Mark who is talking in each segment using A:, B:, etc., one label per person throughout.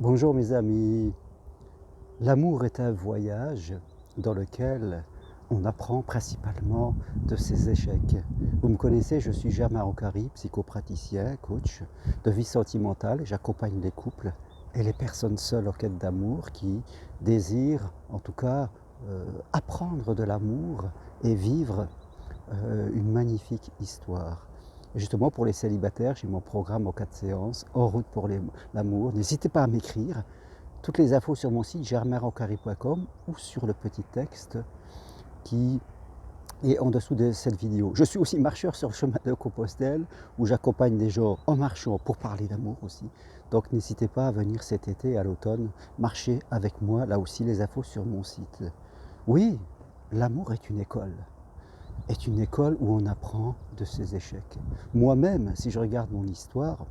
A: Bonjour mes amis, l'amour est un voyage dans lequel on apprend principalement de ses échecs. Vous me connaissez, je suis Germain Roncary, psychopraticien, coach de vie sentimentale. J'accompagne les couples et les personnes seules en quête d'amour qui désirent en tout cas apprendre de l'amour et vivre une magnifique histoire. Et justement pour les célibataires, j'ai mon programme en 4 séances, En route pour l'amour. N'hésitez pas à m'écrire. Toutes les infos sur mon site germainroncary.com ou sur le petit texte qui est en dessous de cette vidéo. Je suis aussi marcheur sur le chemin de Compostelle où j'accompagne des gens en marchant pour parler d'amour aussi. Donc n'hésitez pas à venir cet été, à l'automne, marcher avec moi. Là aussi les infos sur mon site. Oui, l'amour est une école où on apprend de ses échecs. Moi-même, si je regarde mon histoire,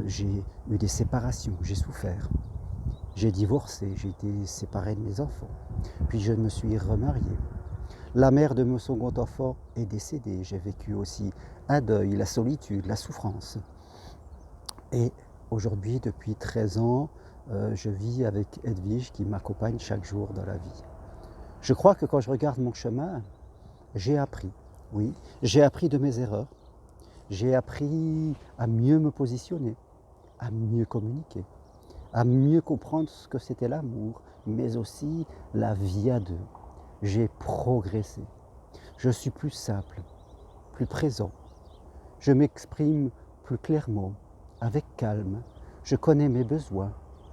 A: j'ai eu des séparations, j'ai souffert. J'ai divorcé, j'ai été séparé de mes enfants, puis je me suis remarié. La mère de mon second enfant est décédée, j'ai vécu aussi un deuil, la solitude, la souffrance. Et aujourd'hui, depuis 13 ans, je vis avec Edwige qui m'accompagne chaque jour dans la vie. Je crois que quand je regarde mon chemin, j'ai appris, oui, j'ai appris de mes erreurs, j'ai appris à mieux me positionner, à mieux communiquer, à mieux comprendre ce que c'était l'amour, mais aussi la vie à deux. J'ai progressé. Je suis plus simple, plus présent. Je m'exprime plus clairement, avec calme. Je connais mes besoins.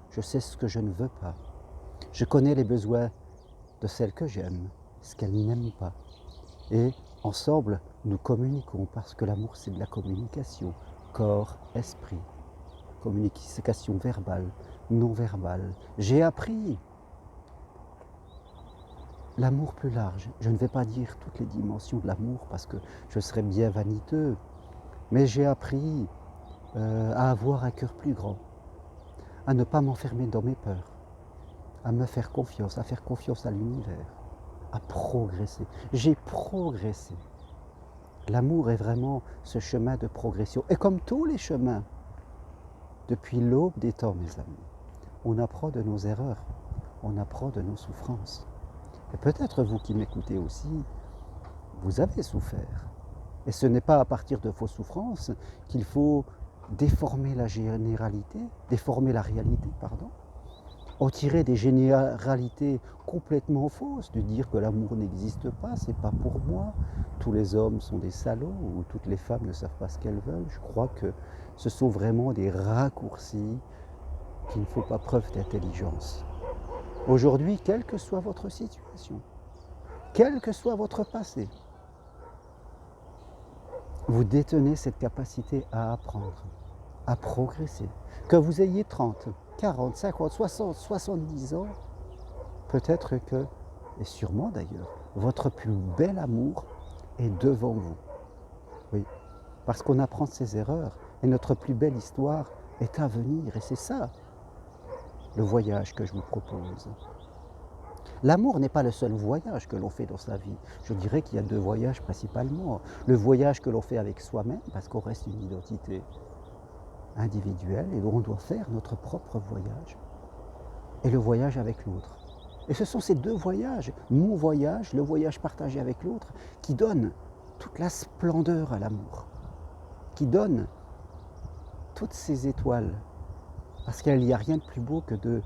A: Je sais ce que je ne veux pas. Je connais les besoins de celle que j'aime, ce qu'elle n'aime pas. Et ensemble, nous communiquons parce que l'amour, c'est de la communication. Corps, esprit. Communication verbale, non verbale. J'ai appris l'amour plus large. Je ne vais pas dire toutes les dimensions de l'amour parce que je serais bien vaniteux, mais j'ai appris à avoir un cœur plus grand, à ne pas m'enfermer dans mes peurs, à me faire confiance, à faire confiance à l'univers, à progresser. J'ai progressé. L'amour est vraiment ce chemin de progression. Et comme tous les chemins, depuis l'aube des temps, mes amis, on apprend de nos erreurs, on apprend de nos souffrances. Et peut-être vous qui m'écoutez aussi, vous avez souffert. Et ce n'est pas à partir de vos souffrances qu'il faut déformer la généralité, déformer la réalité, pardon, en tirer des généralités complètement fausses, de dire que l'amour n'existe pas, c'est pas pour moi, tous les hommes sont des salauds ou toutes les femmes ne savent pas ce qu'elles veulent. Je crois que ce sont vraiment des raccourcis qu'il ne faut pas preuve d'intelligence. Aujourd'hui, quelle que soit votre situation, quel que soit votre passé, vous détenez cette capacité à apprendre, à progresser. Que vous ayez 30, 40, 50, 60, 70 ans, peut-être que, et sûrement d'ailleurs, votre plus bel amour est devant vous. Oui, parce qu'on apprend de ses erreurs et notre plus belle histoire est à venir. Et c'est ça, le voyage que je vous propose. L'amour n'est pas le seul voyage que l'on fait dans sa vie. Je dirais qu'il y a 2 voyages principalement. Le voyage que l'on fait avec soi-même, parce qu'on reste une identité individuelle et on doit faire notre propre voyage. Et le voyage avec l'autre. Et ce sont ces 2 voyages, mon voyage, le voyage partagé avec l'autre, qui donnent toute la splendeur à l'amour, qui donnent toutes ces étoiles. Parce qu'il n'y a rien de plus beau que de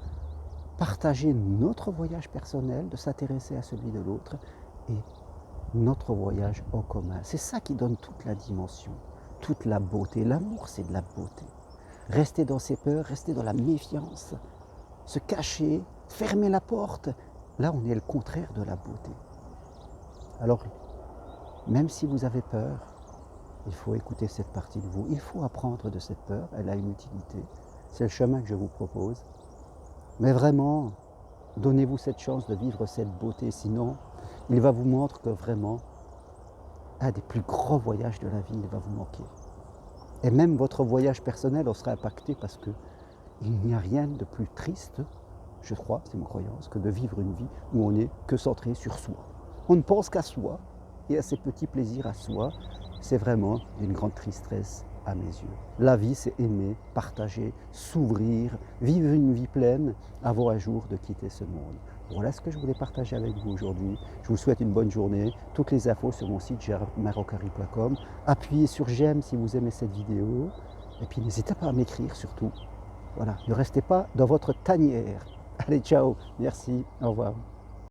A: partager notre voyage personnel, de s'intéresser à celui de l'autre et notre voyage en commun. C'est ça qui donne toute la dimension, toute la beauté. L'amour, c'est de la beauté. Rester dans ses peurs, rester dans la méfiance, se cacher, fermer la porte, là on est le contraire de la beauté. Alors, même si vous avez peur, il faut écouter cette partie de vous. Il faut apprendre de cette peur, elle a une utilité. C'est le chemin que je vous propose. Mais vraiment, donnez-vous cette chance de vivre cette beauté, sinon il va vous montrer que vraiment, un des plus grands voyages de la vie, il va vous manquer. Et même votre voyage personnel en sera impacté parce qu'il n'y a rien de plus triste, je crois, c'est ma croyance, que de vivre une vie où on n'est que centré sur soi. On ne pense qu'à soi et à ses petits plaisirs à soi. C'est vraiment d'une grande tristesse à mes yeux. La vie, c'est aimer, partager, s'ouvrir, vivre une vie pleine avant un jour de quitter ce monde. Voilà ce que je voulais partager avec vous aujourd'hui. Je vous souhaite une bonne journée. Toutes les infos sur mon site germainrocari.com. Appuyez sur j'aime si vous aimez cette vidéo. Et puis n'hésitez pas à m'écrire surtout. Voilà, ne restez pas dans votre tanière. Allez, ciao, merci, au revoir.